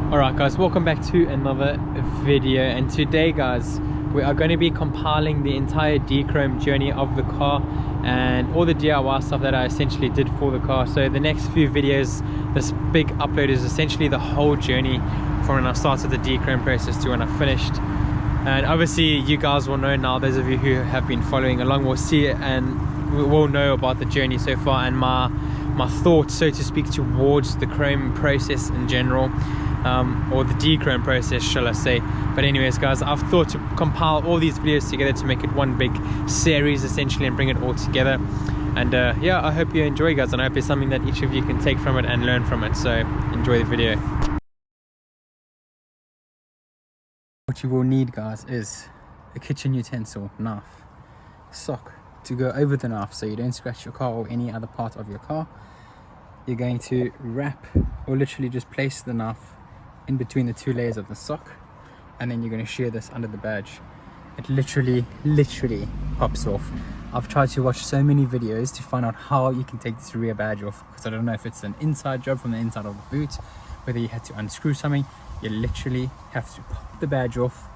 Alright guys, welcome back to another video, and today guys we are going to be compiling the entire D-Chrome journey of the car and all the DIY stuff that I essentially did for the car. So the next few videos, this big upload is essentially the whole journey from when I started the D-Chrome process to when I finished. And obviously you guys will know now, those of you who have been following along will see it and will know about the journey so far and my thoughts, so to speak, towards the Chrome process in general. Or the D-Chrome process, shall I say. But anyways guys, I've thought to compile all these videos together to make it one big series essentially and bring it all together. And yeah, I hope you enjoy guys, and I hope it's something that each of you can take from it and learn from it. So enjoy the video. What you will need guys is a kitchen utensil, knife, sock to go over the knife so you don't scratch your car or any other part of your car. You're going to wrap or literally just place the knife in between the two layers of the sock, and then you're going to shear this under the badge. It literally pops off. I've tried to watch so many videos to find out how you can take this rear badge off, because I don't know if it's an inside job from the inside of the boot, whether you had to unscrew something. You literally have to pop the badge off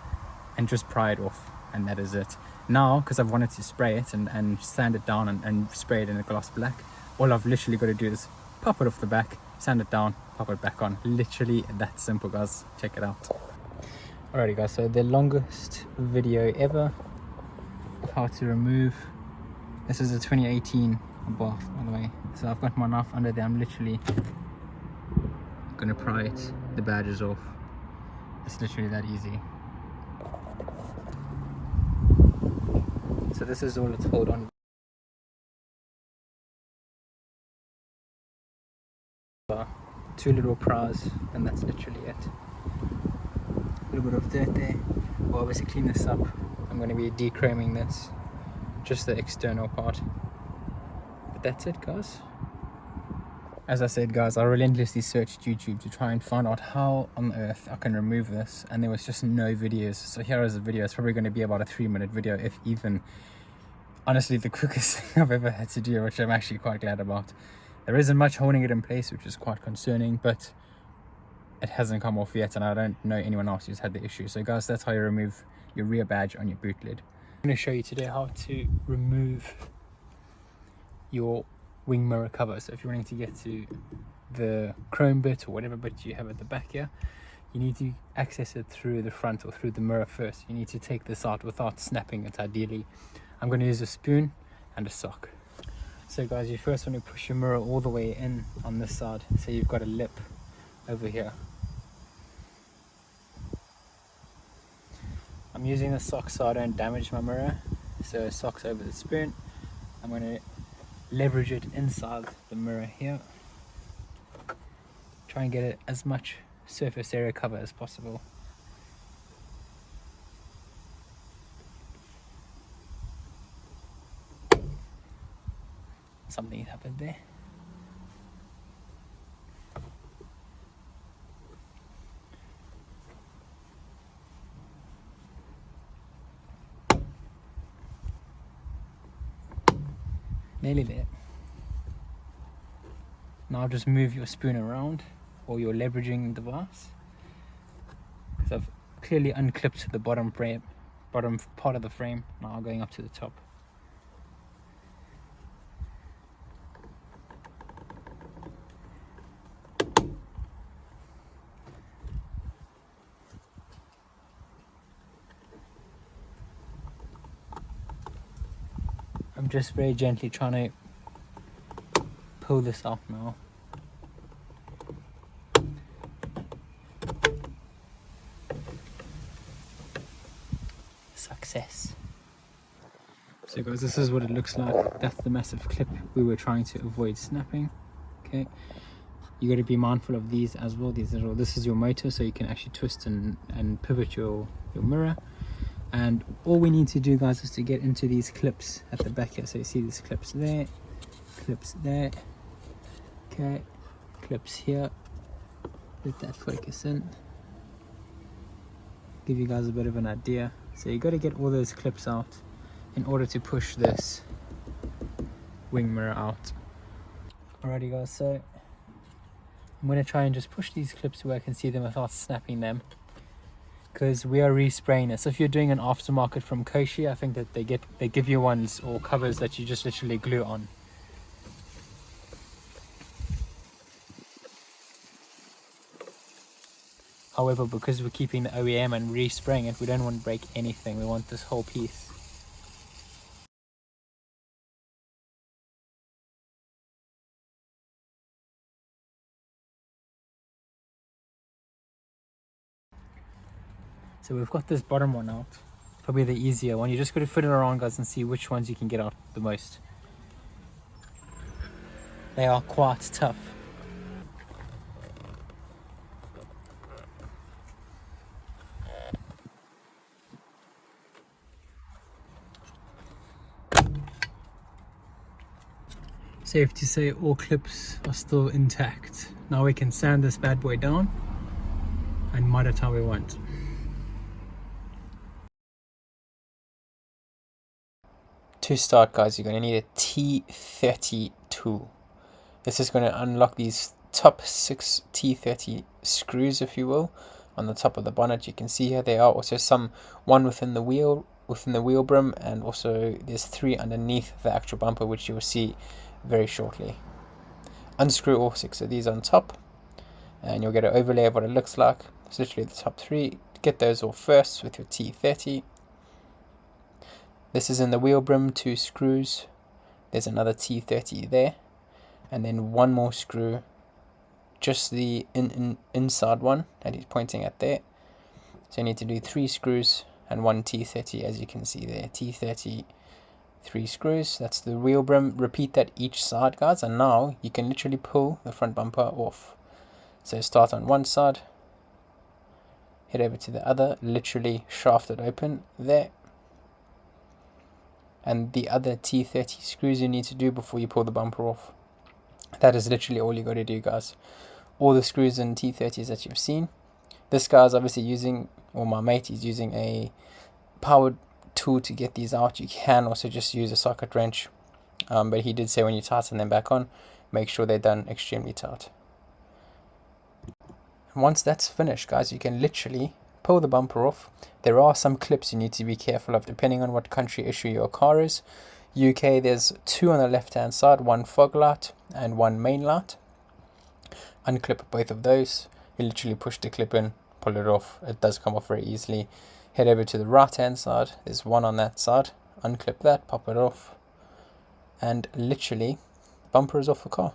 and just pry it off, and that is it. Now, because I've wanted to spray it and sand it down and spray it in a gloss black, all I've literally got to do is pop it off the back, sand it down, pop it back on. Literally that simple guys, check it out. Alrighty guys, so the longest video ever of how to remove, this is a 2018 bath by the way. So I've got my knife under there, I'm literally gonna pry it, the badges off. It's literally that easy. So this is all it's hold on. Two little pries, and that's literally it. A little bit of dirt there. We'll obviously clean this up. I'm going to be de-chroming this, just the external part. But that's it guys. As I said guys, I relentlessly searched YouTube to try and find out how on earth I can remove this, and there was just no videos. So here is a video. It's probably going to be about a 3-minute video, if even. Honestly, the quickest thing I've ever had to do, which I'm actually quite glad about. There isn't much holding it in place, which is quite concerning, but it hasn't come off yet, and I don't know anyone else who's had the issue. So guys, that's how you remove your rear badge on your boot lid. I'm going to show you today how to remove your wing mirror cover. So if you're wanting to get to the chrome bit or whatever bit you have at the back here, you need to access it through the front or through the mirror first. You need to take this out without snapping it ideally. I'm going to use a spoon and a sock. So guys, you first want to push your mirror all the way in on this side, so you've got a lip over here. I'm using the sock so I don't damage my mirror, so socks over the spoon. I'm going to leverage it inside the mirror here. Try and get it as much surface area cover as possible. Something happened there. Nearly there. Now just move your spoon around, or your leveraging device, because I've clearly unclipped the bottom part of the frame, now going up to the top. I'm just very gently trying to pull this out now. Success. So guys, this is what it looks like. That's the massive clip we were trying to avoid snapping. Okay, you got to be mindful of these as well. This is your motor, so you can actually twist and pivot your mirror. And all we need to do guys is to get into these clips at the back here. So you see these clips there, okay, clips here. Let that focus in, give you guys a bit of an idea. So you got to get all those clips out in order to push this wing mirror out. Alrighty guys, so I'm going to try and just push these clips where I can see them without snapping them, because we are respraying this. If you're doing an aftermarket from Koshi, I think that they give you ones or covers that you just literally glue on. However, because we're keeping the OEM and respraying it, we don't want to break anything. We want this whole piece. So we've got this bottom one out. Probably the easier one. You just got to fit it around, guys, and see which ones you can get out the most. They are quite tough. Safe to say all clips are still intact. Now we can sand this bad boy down and mud it how we want. To start, guys, you're going to need a T30 tool. This is going to unlock these top 6 T30 screws, if you will, on the top of the bonnet. You can see here there are also one within the wheel brim, and also there's 3 underneath the actual bumper, which you will see very shortly. Unscrew all 6 of these on top, and you'll get an overlay of what it looks like. It's literally the top 3. Get those off first with your T30. This is in the wheel brim, 2 screws. There's another T30 there, and then one more screw, just the inside one that he's pointing at there. So you need to do 3 screws and 1 T30, as you can see there. T30, 3 screws. That's the wheel brim. Repeat that each side, guys, and now you can literally pull the front bumper off. So start on one side, head over to the other, literally shaft it open there. And the other T30 screws you need to do before you pull the bumper off. That is literally all you got to do, guys. All the screws and T30s that you've seen. This guy's obviously using, or my mate is using, a powered tool to get these out. You can also just use a socket wrench, but he did say when you tighten them back on, make sure they're done extremely tight. And once that's finished, guys, you can literally pull the bumper off. There are some clips you need to be careful of depending on what country issue your car is. UK, there's 2 on the left hand side, 1 fog light and 1 main light. Unclip both of those. You literally push the clip in, pull it off. It does come off very easily. Head over to the right hand side, there's 1 on that side. Unclip that, pop it off, and literally bumper is off the car.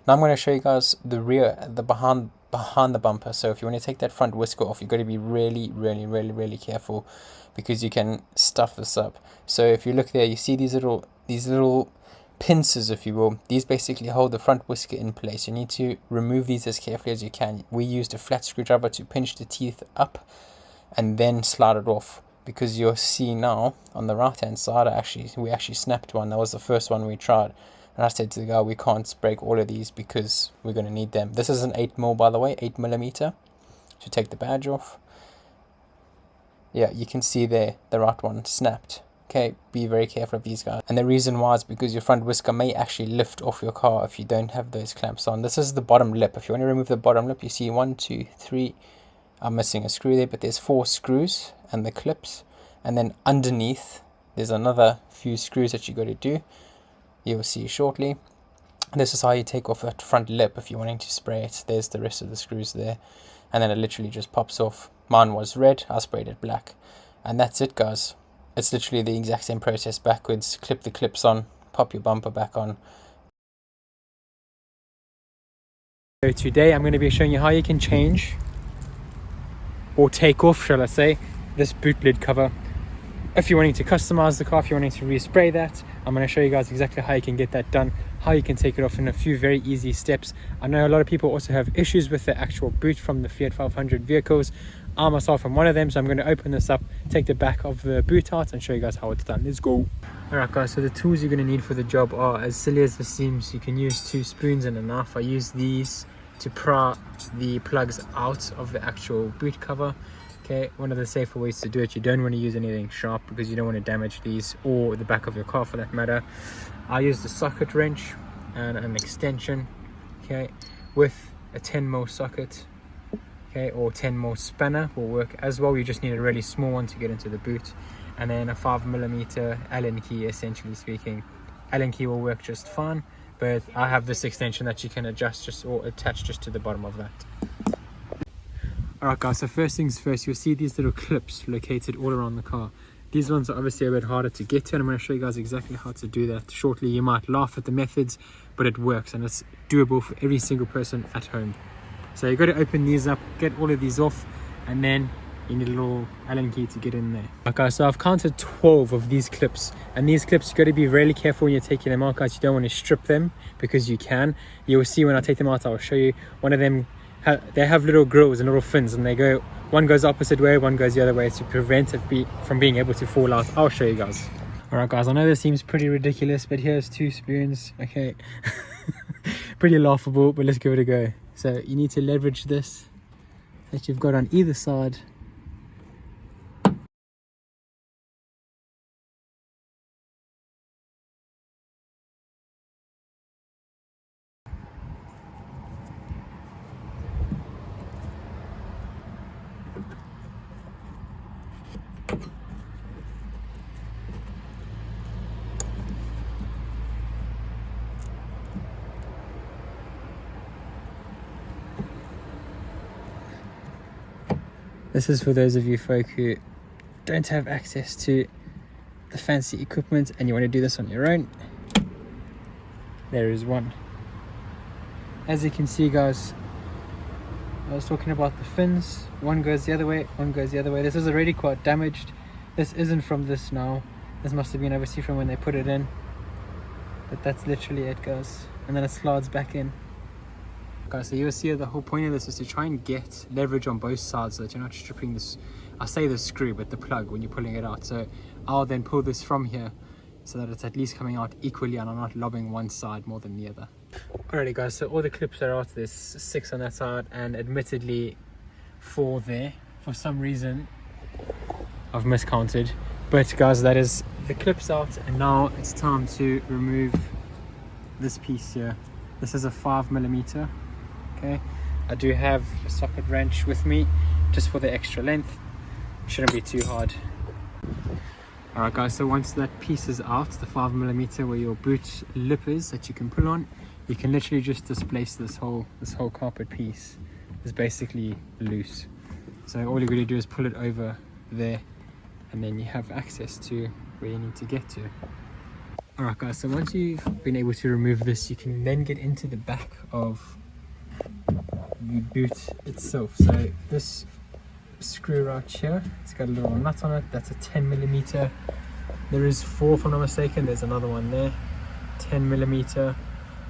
Now I'm going to show you guys the rear, the behind the bumper. So if you want to take that front whisker off, you've got to be really careful, because you can stuff this up. So if you look there, you see these little pincers, if you will. These basically hold the front whisker in place. You need to remove these as carefully as you can. We used a flat screwdriver to pinch the teeth up and then slide it off, because you'll see now on the right hand side, we actually snapped one. That was the first one we tried. And I said to the guy, we can't break all of these because we're going to need them. This is an 8mm, by the way, 8mm. So take the badge off. Yeah, you can see there, the right one snapped. Okay, be very careful of these guys. And the reason why is because your front whisker may actually lift off your car if you don't have those clamps on. This is the bottom lip. If you want to remove the bottom lip, you see 1, 2, 3. I'm missing a screw there, but there's 4 screws and the clips. And then underneath, there's another few screws that you got to do. You will see shortly. This is how you take off that front lip if you're wanting to spray it. There's the rest of the screws there, and then it literally just pops off. Mine was red, I sprayed it black, and that's it, guys. It's literally the exact same process backwards. Clip the clips on, pop your bumper back on. So today I'm going to be showing you how you can change, or take off, shall I say, this boot lid cover. If you're wanting to customize the car, if you're wanting to respray that, I'm going to show you guys exactly how you can get that done, how you can take it off in a few very easy steps. I know a lot of people also have issues with the actual boot from the Fiat 500 vehicles. I myself am one of them, so I'm going to open this up, take the back of the boot out and show you guys how it's done. Let's go. Alright guys, so the tools you're going to need for the job are, as silly as this seems, you can use 2 spoons and a knife. I use these to pry the plugs out of the actual boot cover. Okay, one of the safer ways to do it. You don't want to use anything sharp because you don't want to damage these, or the back of your car for that matter. I use the socket wrench and an extension, okay, with a 10mm socket, okay, or 10mm spanner will work as well. You just need a really small one to get into the boot, and then a 5mm Allen key. Essentially speaking, Allen key will work just fine, but I have this extension that you can adjust just or attach just to the bottom of that. Alright guys, so first things first, you'll see these little clips located all around the car. These ones are obviously a bit harder to get to, and I'm going to show you guys exactly how to do that shortly. You might laugh at the methods, but it works, and it's doable for every single person at home. So you've got to open these up, get all of these off, and then you need a little Allen key to get in there. Okay, so I've counted 12 of these clips, and these clips you've got to be really careful when you're taking them out, guys. You don't want to strip them, because you can. You'll see when I take them out, I'll show you. One of them, they have little grills and little fins, and they go, one goes opposite way, one goes the other way, to prevent it from being able to fall out. I'll show you guys. Alright guys, I know this seems pretty ridiculous, but here's 2 spoons. Okay. Pretty laughable, but let's give it a go. So you need to leverage this that you've got on either side. This is for those of you folk who don't have access to the fancy equipment and you want to do this on your own. There is one. As you can see guys, I was talking about the fins. One goes the other way, one goes the other way. This is already quite damaged. This isn't from this now. This must have been obviously from when they put it in. But that's literally it guys. And then it slides back in. Guys, so you'll see the whole point of this is to try and get leverage on both sides so that you're not stripping this, I say the screw, but the plug when you're pulling it out. So I'll then pull this from here so that it's at least coming out equally and I'm not lobbing one side more than the other. Alrighty guys, so all the clips are out. There's 6 on that side and admittedly 4 there. For some reason I've miscounted, but guys, that is the clips out, and now it's time to remove this piece here. This is a 5mm. Okay, I do have a socket wrench with me just for the extra length. Shouldn't be too hard. Alright guys, so once that piece is out, the 5mm where your boot lip is that you can pull on, you can literally just displace this whole carpet piece. Is basically loose. So all you're going to do is pull it over there, and then you have access to where you need to get to. Alright guys, so once you've been able to remove this, you can then get into the back of the boot itself. So this screw right here, it's got a little nut on it. That's a 10mm. There is 4 if I'm not mistaken. There's another one there, 10mm.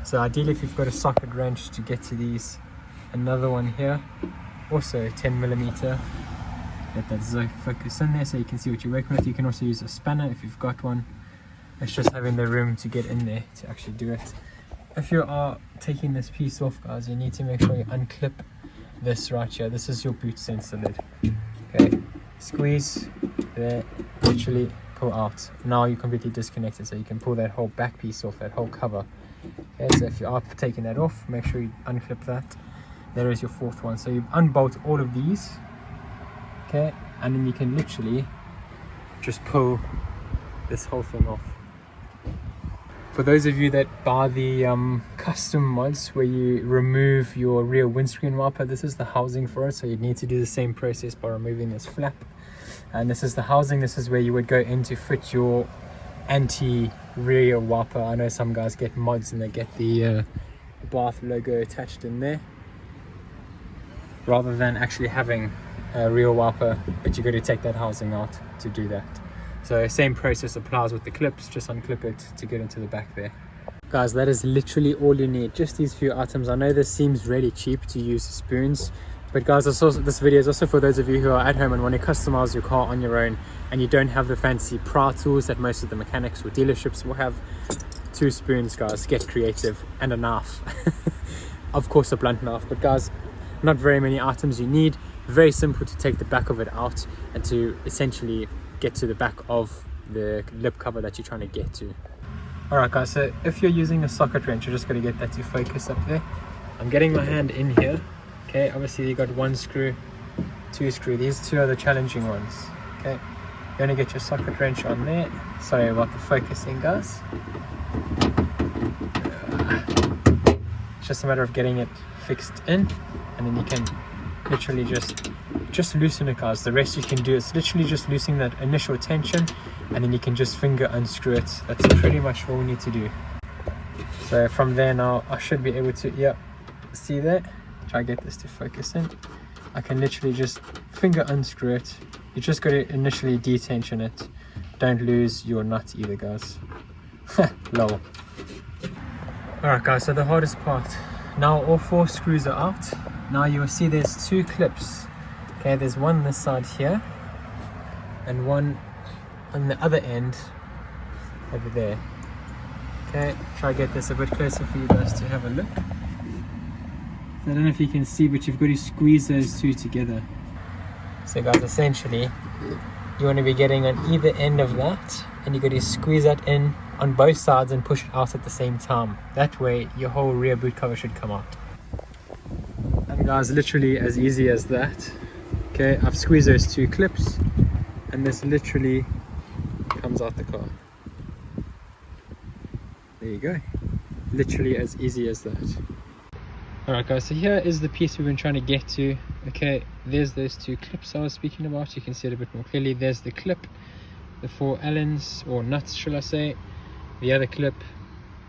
So ideally if you've got a socket wrench to get to these, another one here, also 10mm. Let that focus in there so you can see what you're working with. You can also use a spanner if you've got one. It's just having the room to get in there to actually do it. If you are taking this piece off guys, you need to make sure you unclip this right here. This is your boot sensor lid. Okay, squeeze there, literally pull out. Now you're completely disconnected, so you can pull that whole back piece off, that whole cover. Okay, so if you are taking that off, make sure you unclip that. There is your 4th one. So you unbolt all of these, okay, and then you can literally just pull this whole thing off. For those of you that buy the custom mods where you remove your rear windscreen wiper, this is the housing for it. So you need to do the same process by removing this flap, and this is the housing. This is where you would go in to fit your anti-rear wiper. I know some guys get mods and they get the Bath logo attached in there rather than actually having a rear wiper, but you've got to take that housing out to do that. So same process applies with the clips, just unclip it to get into the back there. Guys, that is literally all you need, just these few items. I know this seems really cheap to use spoons, but guys, this video is also for those of you who are at home and want to customize your car on your own and you don't have the fancy pry tools that most of the mechanics or dealerships will have. 2 spoons guys, get creative, and a knife. Of course a blunt knife, but guys, not very many items you need. Very simple to take the back of it out and to essentially get to the back of the lip cover that you're trying to get to. Alright guys, so if you're using a socket wrench, you're just going to get that to focus up there. I'm getting my hand in here. Okay, obviously you got 1 screw, 2 screw. These 2 are the challenging ones. Okay, you're gonna get your socket wrench on there. Sorry about the focusing, guys. It's just a matter of getting it fixed in, and then you can literally just loosen it, guys. The rest you can do is literally just loosening that initial tension, and then you can just finger unscrew it. That's pretty much all we need to do. So from there now I should be able to, yeah, see that? Try to get this to focus in. I can literally just finger unscrew it. You just got to initially detension it. Don't lose your nut either, guys. Lol. Alright guys, so the hardest part. Now all 4 screws are out. Now you will see there's 2 clips. Okay, there's one this side here and one on the other end over there. Okay, try to get this a bit closer for you guys to have a look. So I don't know if you can see, but you've got to squeeze those 2 together. So guys, essentially you want to be getting on either end of that, and you got to squeeze that in on both sides and push it out at the same time. That way your whole rear boot cover should come out. And guys, literally as easy as that. Okay, I've squeezed those 2 clips and this literally comes out the car. There you go. Literally as easy as that. Alright guys, so here is the piece we've been trying to get to. Okay, there's those 2 clips I was speaking about. You can see it a bit more clearly. There's the clip, the 4 Allens, or nuts shall I say, the other clip.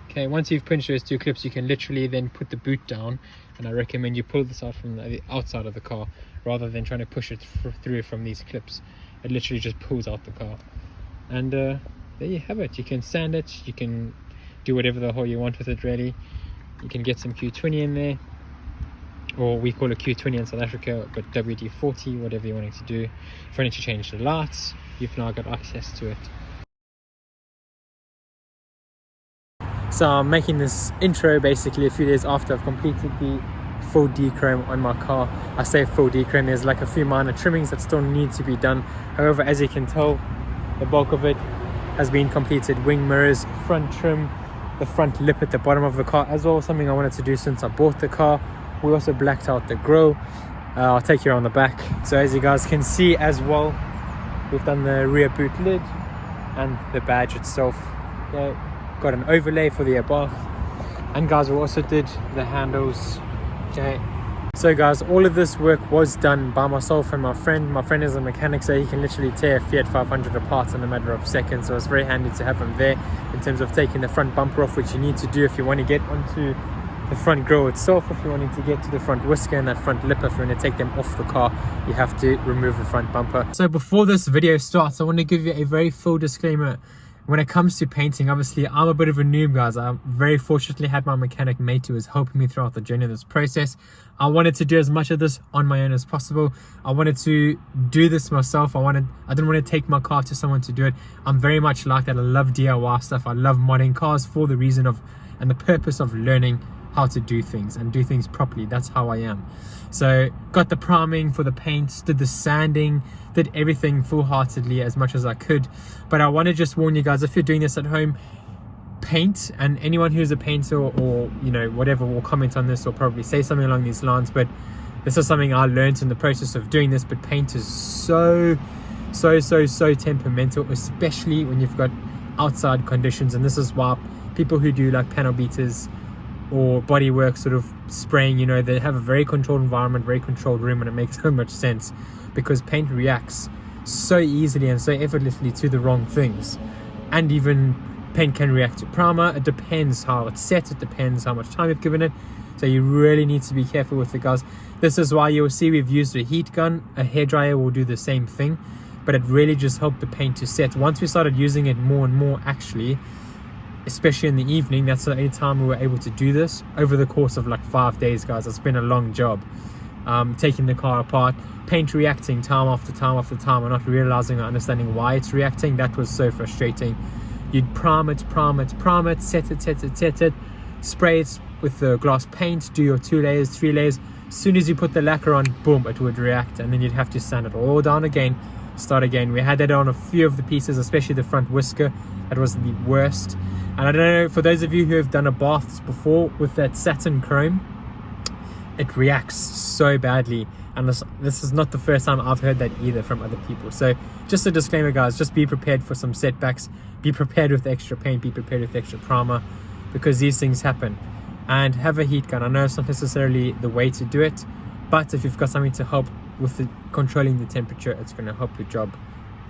Okay, once you've pinched those 2 clips, you can literally then put the boot down, and I recommend you pull this out from the outside of the car rather than trying to push it through from these clips. It literally just pulls out the car, and there you have it. You can sand it, you can do whatever the hell you want with it really. You can get some Q20 in there, or we call it Q20 in South Africa, but WD-40, whatever you're wanting to do. If you need to change the lights, you've now got access to it. So I'm making this intro basically a few days after I've completed the full dechrome on my car. I say full dechrome, there's like a few minor trimmings that still need to be done. However, as you can tell, the bulk of it has been completed. Wing mirrors, front trim, the front lip at the bottom of the car as well, something I wanted to do since I bought the car. We also blacked out the grille. I'll take you around the back. So as you guys can see as well, we've done the rear boot lid and the badge itself. Okay, got an overlay for the air bath, and guys, we also did the handles. Okay, so guys, all of this work was done by myself and my friend. My friend is a mechanic, so he can literally tear a Fiat 500 apart in a matter of seconds. So it's very handy to have him there in terms of taking the front bumper off, which you need to do if you want to get onto the front grille itself. If you're wanting to get to the front whisker and that front lip, if you want to take them off the car, you have to remove the front bumper. So before this video starts, I want to give you a very full disclaimer. When it comes to painting, obviously I'm a bit of a noob, guys. I very fortunately had my mechanic mate who was helping me throughout the journey of this process. I wanted to do as much of this on my own as possible. I wanted to do this myself. I didn't want to take my car to someone to do it. I'm very much like that. I love DIY stuff. I love modding cars for the reason of and the purpose of learning how to do things and do things properly. That's how I am. So got the priming for the paint, did the sanding, did everything full-heartedly as much as I could. But I want to just warn you guys, if you're doing this at home, paint, and anyone who's a painter or you know whatever will comment on this or probably say something along these lines, but this is something I learned in the process of doing this. But paint is so temperamental, especially when you've got outside conditions. And this is why people who do like panel beaters or bodywork sort of spraying, you know, they have a very controlled environment, very controlled room, and it makes so much sense because paint reacts so easily and so effortlessly to the wrong things. And even paint can react to primer. It depends how it's set, it depends how much time you've given it, so you really need to be careful with it, guys. This is why you'll see we've used a heat gun. A hairdryer will do the same thing, but it really just helped the paint to set. Once we started using it more and more, actually, especially in the evening, that's the only time we were able to do this over the course of like 5 days, guys. It's been a long job. Taking the car apart, paint reacting time after time after time, and not realizing or understanding why it's reacting. That was so frustrating. You'd prime it, set it, spray it with the glass paint, do your 2 layers, 3 layers. As soon as you put the lacquer on, boom, it would react, and then you'd have to sand it all down again, start again. We had that on a few of the pieces, especially the front whisker. That was the worst. And I don't know, for those of you who have done a baths before with that satin chrome, it reacts so badly. And this is not the first time I've heard that either from other people. So just a disclaimer, guys, just be prepared for some setbacks. Be prepared with extra paint, be prepared with extra primer, because these things happen. And have a heat gun. I know it's not necessarily the way to do it, but if you've got something to help with controlling the temperature, it's going to help your job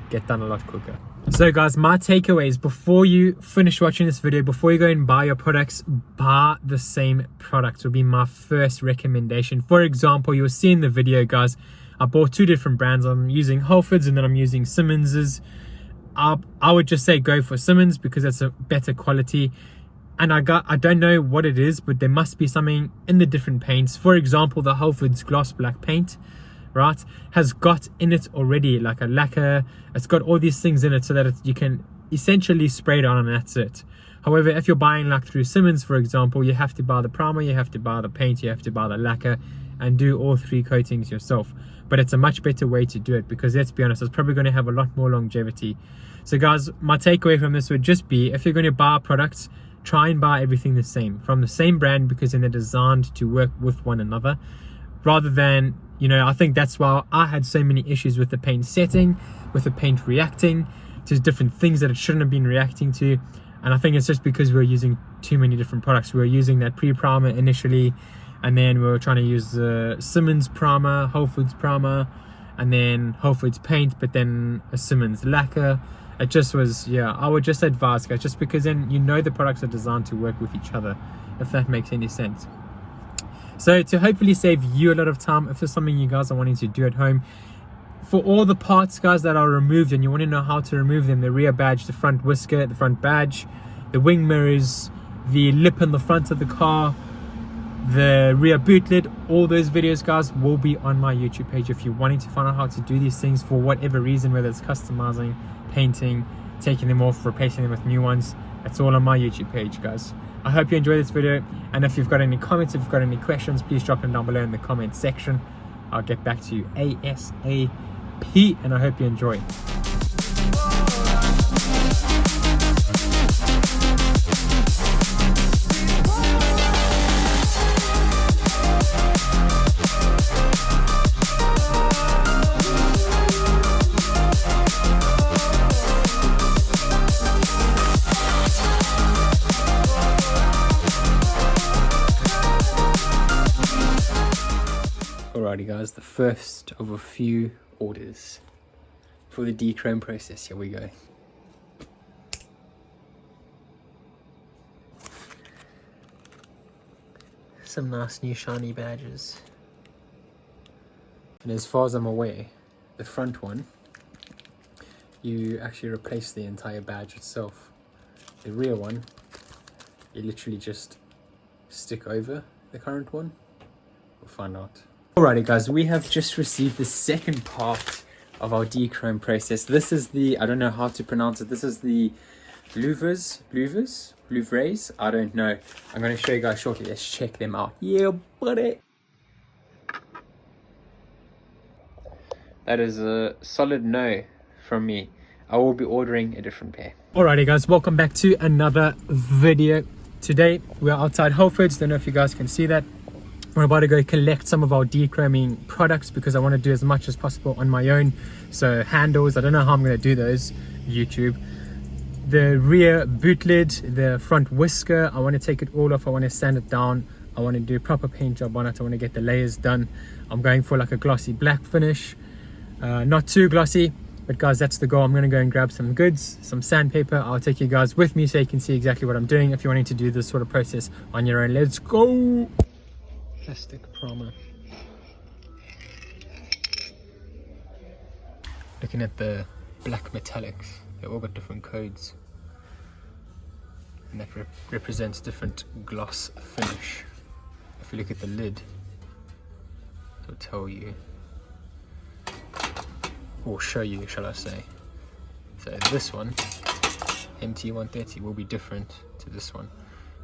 get done a lot quicker. So guys, my takeaways before you finish watching this video, before you go and buy your products, buy the same products would be my first recommendation. For example, you'll see in the video, guys, I bought 2 different brands. I'm using Halfords and then I'm using Simmons's. I would just say go for Simmons because that's a better quality. And I don't know what it is, but there must be something in the different paints. For example, the Halfords gloss black paint, right, has got in it already like a lacquer. It's got all these things in it so that you can essentially spray it on and that's it. However, if you're buying like through Simmons, for example, you have to buy the primer, you have to buy the paint, you have to buy the lacquer and do all 3 coatings yourself. But it's a much better way to do it because, let's be honest, it's probably going to have a lot more longevity. So guys, my takeaway from this would just be, if you're going to buy products, try and buy everything the same from the same brand, because then they're designed to work with one another, rather than, you know, I think that's why I had so many issues with the paint setting, with the paint reacting to different things that it shouldn't have been reacting to. And I think it's just because we were using too many different products. We were using that pre-primer initially, and then we were trying to use the Simmons primer, Halfords primer, and then Halfords paint, but then a Simmons lacquer. It just was, yeah, I would just advise, guys, just because then you know the products are designed to work with each other, if that makes any sense. So to hopefully save you a lot of time, if there's something you guys are wanting to do at home, for all the parts, guys, that are removed and you want to know how to remove them, the rear badge, the front whisker, the front badge, the wing mirrors, the lip in the front of the car, the rear boot lid, all those videos, guys, will be on my YouTube page. If you're wanting to find out how to do these things for whatever reason, whether it's customizing, painting, taking them off, replacing them with new ones, it's all on my YouTube page, guys. I hope you enjoyed this video, and if you've got any comments, if you've got any questions, please drop them down below in the comment section. I'll get back to you ASAP, and I hope you enjoy. Alrighty guys, the first of a few orders for the dechrome process. Here we go. Some nice new shiny badges. And as far as I'm aware, the front one, you actually replace the entire badge itself. The rear one, you literally just stick over the current one. We'll find out. Alrighty guys, we have just received the second part of our dechrome process. This is the, I don't know how to pronounce it, this is the Louvres, I don't know. I'm going to show you guys shortly. Let's check them out. Yeah, buddy. That is a solid no from me. I will be ordering a different pair. Alrighty guys, welcome back to another video. Today we're outside Halfords. Don't know if you guys can see that. We're about to go collect some of our dechroming products because I want to do as much as possible on my own. So handles, I don't know how I'm going to do those, YouTube. The rear boot lid, the front whisker, I want to take it all off. I want to sand it down. I want to do a proper paint job on it. I want to get the layers done. I'm going for like a glossy black finish. Not too glossy, but guys, that's the goal. I'm going to go and grab some goods, some sandpaper. I'll take you guys with me so you can see exactly what I'm doing if you're wanting to do this sort of process on your own. Let's go! Plastic primer. Looking at the black metallics, they all got different codes, and that represents different gloss finish. If you look at the lid, it'll tell you, or show you, shall I say. So this one, MT130, will be different to this one.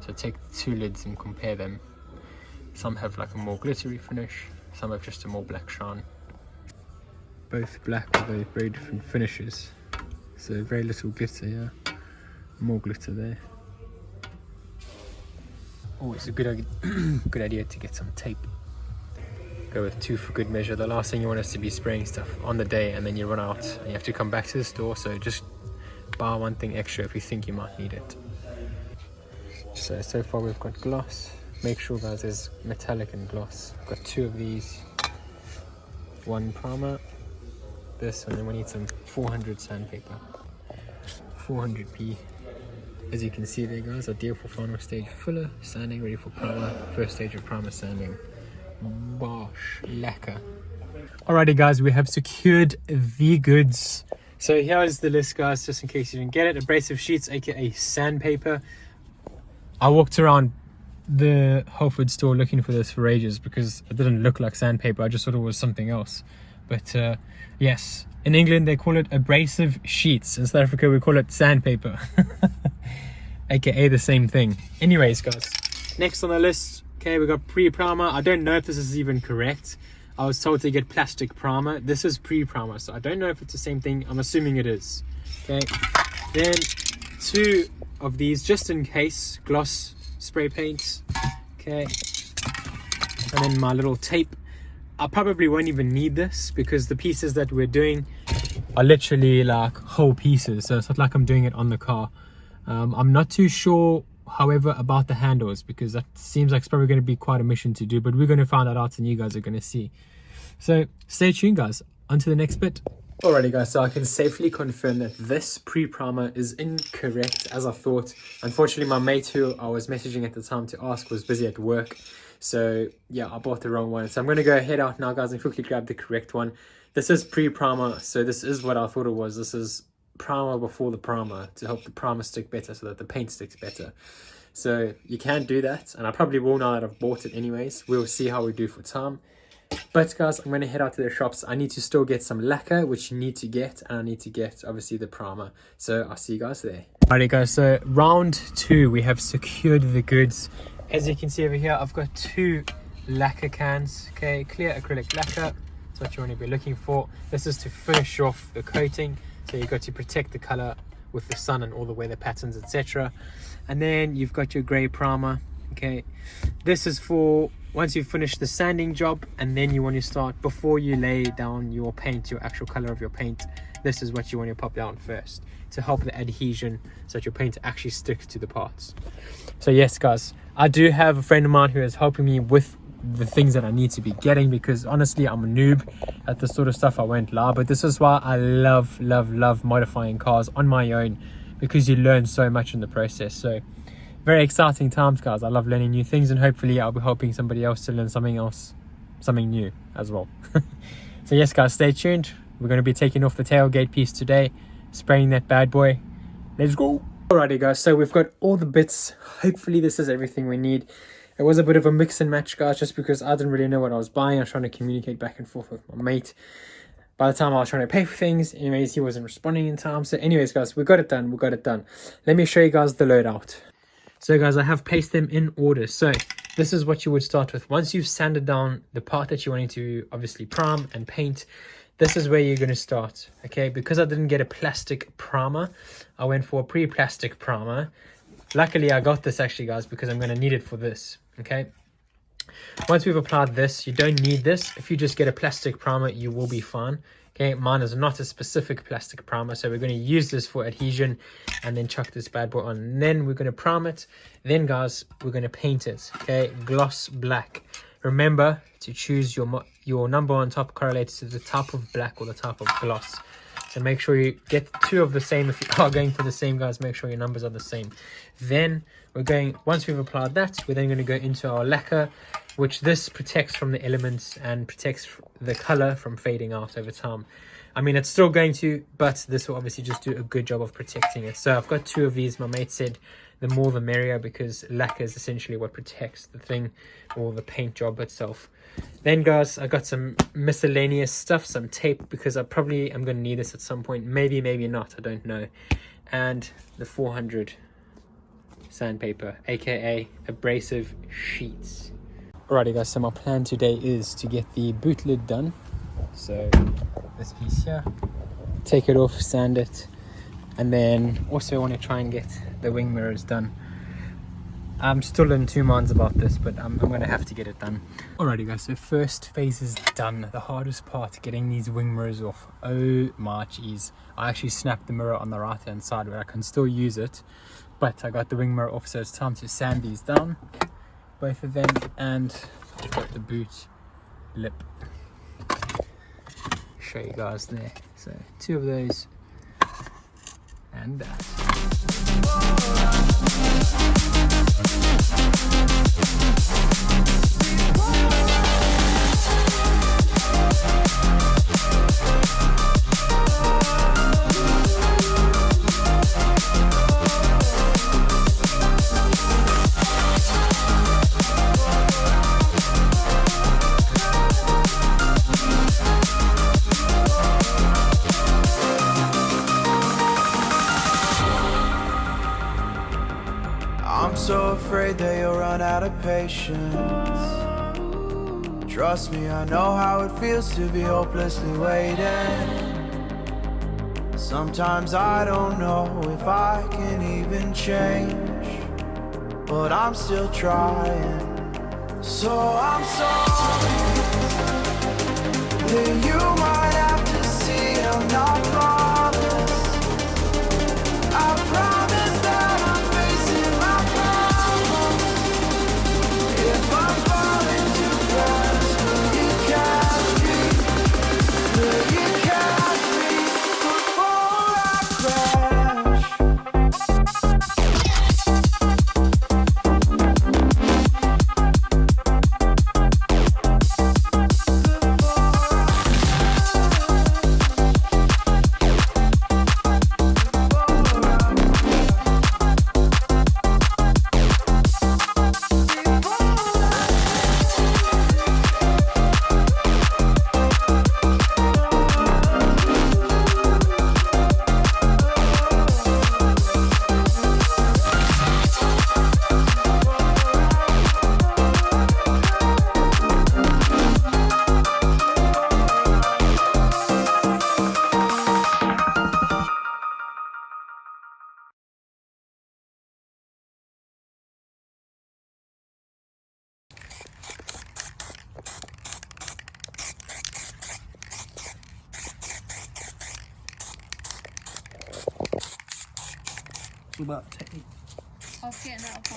So take the 2 lids and compare them. Some have like a more glittery finish, some have just a more black shine. Both black with very different finishes. So very little glitter, yeah. More glitter there. Oh, it's a good idea to get some tape go with 2 for good measure. The last thing you want is to be spraying stuff on the day and then you run out and you have to come back to the store. So just buy one thing extra if you think you might need it. So far we've got gloss. Make sure guys there's metallic and gloss. I've got 2 of these, 1 primer, this, and then we need some 400 sandpaper, 400p. As you can see there guys, ideal for final stage filler, sanding, ready for primer, first stage of primer sanding, wash, lacquer. Alrighty guys, we have secured the goods. So here is the list guys, just in case you didn't get it. Abrasive sheets, aka sandpaper. I walked around the Whole Foods store looking for this for ages because it didn't look like sandpaper. I just thought it was something else. But yes, in England they call it abrasive sheets. In South Africa we call it sandpaper. aka the same thing. Anyways guys, next on the list, okay, we got pre-primer. I don't know if this is even correct. I was told to get plastic primer. This is pre-primer, so I don't know if it's the same thing. I'm assuming it is. Okay, then 2 of these just in case gloss spray paints. Okay, and then my little tape. I probably won't even need this because the pieces that we're doing are literally like whole pieces, so it's not like I'm doing it on the car. I'm not too sure however about the handles because that seems like it's probably going to be quite a mission to do, but we're going to find that out and you guys are going to see. So stay tuned guys, on to the next bit. Alrighty guys, so I can safely confirm that this pre-primer is incorrect as I thought. Unfortunately my mate who I was messaging at the time to ask was busy at work, so yeah, I bought the wrong one. So I'm going to go head out now guys and quickly grab the correct one. This is pre-primer, so this is what I thought it was. This is primer before the primer to help the primer stick better so that the paint sticks better. So you can do that, and I probably will now that I've bought it anyways. We'll see how we do for time. But guys, I'm going to head out to the shops. I need to still get some lacquer, which you need to get, and I need to get obviously the primer. So I'll see you guys there. Alright guys, so round 2 we have secured the goods. As you can see over here, I've got 2 lacquer cans. Okay, clear acrylic lacquer. That's what you want to be looking for. This is to finish off the coating. So you've got to protect the color with the sun and all the weather patterns, etc. And then you've got your gray primer. Okay, this is for once you've finished the sanding job, and then you want to start, before you lay down your paint, your actual color of your paint, this is what you want to pop down first to help the adhesion so that your paint actually sticks to the parts. So yes guys, I do have a friend of mine who is helping me with the things that I need to be getting, because honestly I'm a noob at this sort of stuff, I won't lie. But this is why I love modifying cars on my own, because you learn so much in the process. So very exciting times guys. I love learning new things, and hopefully I'll be helping somebody else to learn something new as well. So yes guys, stay tuned. We're going to be taking off the tailgate piece today, spraying that bad boy. Let's go. Alrighty guys, so we've got all the bits. Hopefully this is everything we need. It was a bit of a mix and match guys, just because I didn't really know what I was buying. I was trying to communicate back and forth with my mate. By the time I was trying to pay for things, anyways, he wasn't responding in time. So anyways guys, we got it done. Let me show you guys the loadout. So guys, I have placed them in order. So this is what you would start with. Once you've sanded down the part that you're wanting to obviously prime and paint, this is where you're going to start. Okay, because I didn't get a plastic primer, I went for a pre-plastic primer. Luckily I got this actually guys, because I'm going to need it for this. Okay, once we've applied this, you don't need this. If you just get a plastic primer, you will be fine. Okay, mine is not a specific plastic primer, so we're going to use this for adhesion and then chuck this bad boy on. And then we're going to prime it. Then guys, we're going to paint it. Okay, gloss black. Remember to choose your number on top correlates to the type of black or the type of gloss. So make sure you get 2 of the same. If you are going for the same guys, make sure your numbers are the same. Then we're going, once we've applied that, we're then going to go into our lacquer, which this protects from the elements and protects the color from fading out over time. I mean, it's still going to, but this will obviously just do a good job of protecting it. So I've got 2 of these. My mate said the more the merrier, because lacquer is essentially what protects the thing or the paint job itself. Then guys, I got some miscellaneous stuff, some tape, because I probably am going to need this at some point. Maybe not, I don't know. And the 400 sandpaper, aka abrasive sheets. Alrighty guys, so my plan today is to get the boot lid done. So this piece here, take it off, sand it, and then also want to try and get the wing mirrors done. I'm still in two minds about this, but I'm gonna have to get it done. Alrighty guys, so first phase is done. The hardest part, getting these wing mirrors off. Oh my jeez. I actually snapped the mirror on the right hand side where I can still use it, but I got the wing mirror off, so it's time to sand these down, both of them, and I've got the boot lip. Show you guys there. So 2 of those and that. I'm so afraid that you'll run out of patience. Trust me, I know how it feels to be hopelessly waiting. Sometimes I don't know if I can even change, but I'm still trying. So I'm sorry that you might have to see I'm not flawless. I promise that I'm facing my problems. If I'm falling too fast, will you catch me? Will you catch me before I crash?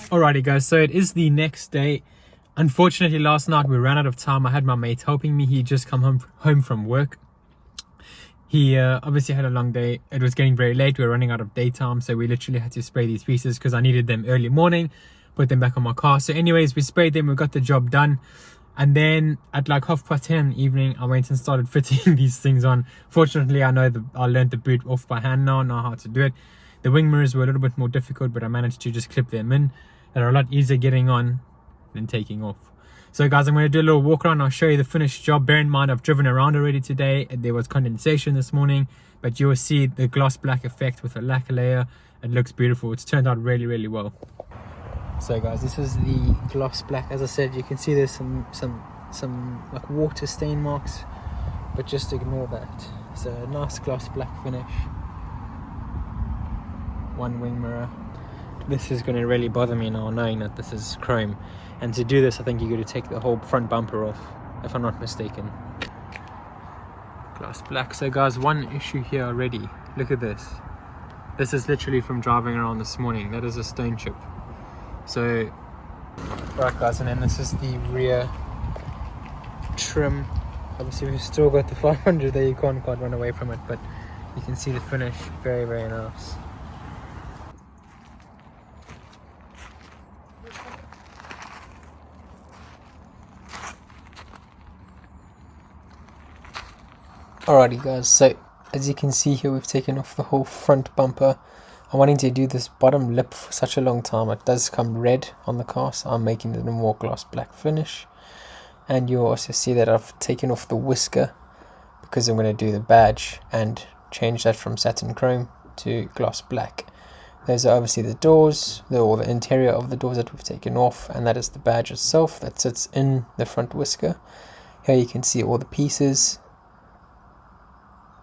Alrighty guys, so it is the next day. Unfortunately last night we ran out of time. I had my mate helping me. He just come home from work. He obviously had a long day. It was getting very late. We were running out of daytime, so we literally had to spray these pieces because I needed them early morning, put them back on my car. So anyways, we sprayed them, we got the job done. And then at like 10:30 in the evening, I went and started fitting these things on. Fortunately, I learned the boot off by hand now, know how to do it. The wing mirrors were a little bit more difficult, but I managed to just clip them in. They're a lot easier getting on than taking off. So guys, I'm going to do a little walk around. I'll show you the finished job. Bear in mind, I've driven around already today. There was condensation this morning, but you'll see the gloss black effect with the lacquer layer. It looks beautiful. It's turned out really, really well. So guys, this is the gloss black. As I said, you can see there's some like water stain marks, but just ignore that. So a nice gloss black finish. One wing mirror. This is going to really bother me now, knowing that this is chrome. And to do this, I think you're going to take the whole front bumper off, if I'm not mistaken. Gloss black. So guys, one issue here already. Look at this. This is literally from driving around this morning. That is a stone chip. So, right guys, and then this is the rear trim. Obviously we've still got the 500 there, you can't quite run away from it, but you can see the finish. Very, very nice. Alrighty guys, so as you can see here, we've taken off the whole front bumper. I'm wanting to do this bottom lip for such a long time. It does come red on the car, so I'm making it a more gloss black finish. And you'll also see that I've taken off the whisker because I'm going to do the badge and change that from satin chrome to gloss black. Those are obviously the doors, or the interior of the doors that we've taken off, and that is the badge itself that sits in the front whisker. Here you can see all the pieces.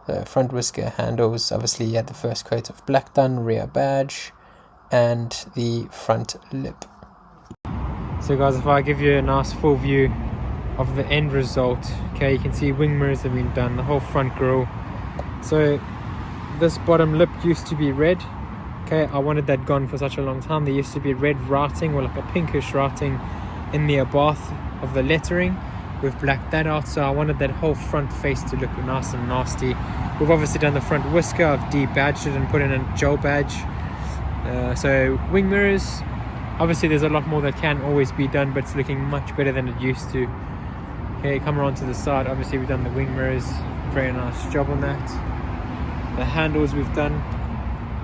The front whisker handles, obviously you had the first coat of black done, rear badge, and the front lip. So guys, if I give you a nice full view of the end result, okay, you can see wing mirrors have been done, the whole front grille. So this bottom lip used to be red, okay, I wanted that gone for such a long time. There used to be red writing, or like a pinkish writing in the abath of the lettering. We've blacked that out, so I wanted that whole front face to look nice and nasty. We've obviously done the front whisker, I've de-badged it and put in a gel badge. So wing mirrors, obviously there's a lot more that can always be done, but it's looking much better than it used to. Okay, come around to the side, obviously we've done the wing mirrors, very nice job on that. The handles we've done.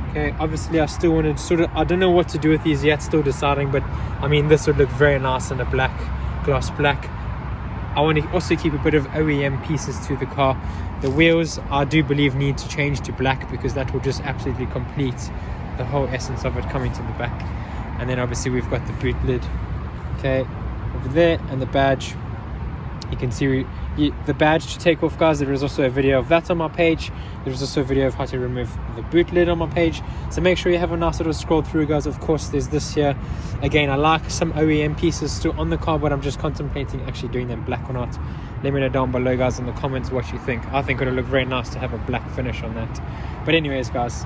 Okay, obviously I still want to I don't know what to do with these yet, still deciding, but I mean this would look very nice in a black, gloss black. I want to also keep a bit of OEM pieces to the car. The wheels I do believe need to change to black, because that will just absolutely complete the whole essence of it coming to the back. And then obviously we've got the boot lid, okay, over there, and the badge. You can see the badge to take off, guys. There is also a video of that on my page. There's also a video of how to remove the boot lid on my page, so make sure you have a nice little scroll through, guys. Of course there's this here. Again, I like some OEM pieces still on the car, but I'm just contemplating actually doing them black or not. Let me know down below, guys, in the comments what you think. I think it'll look very nice to have a black finish on that. But anyways, guys,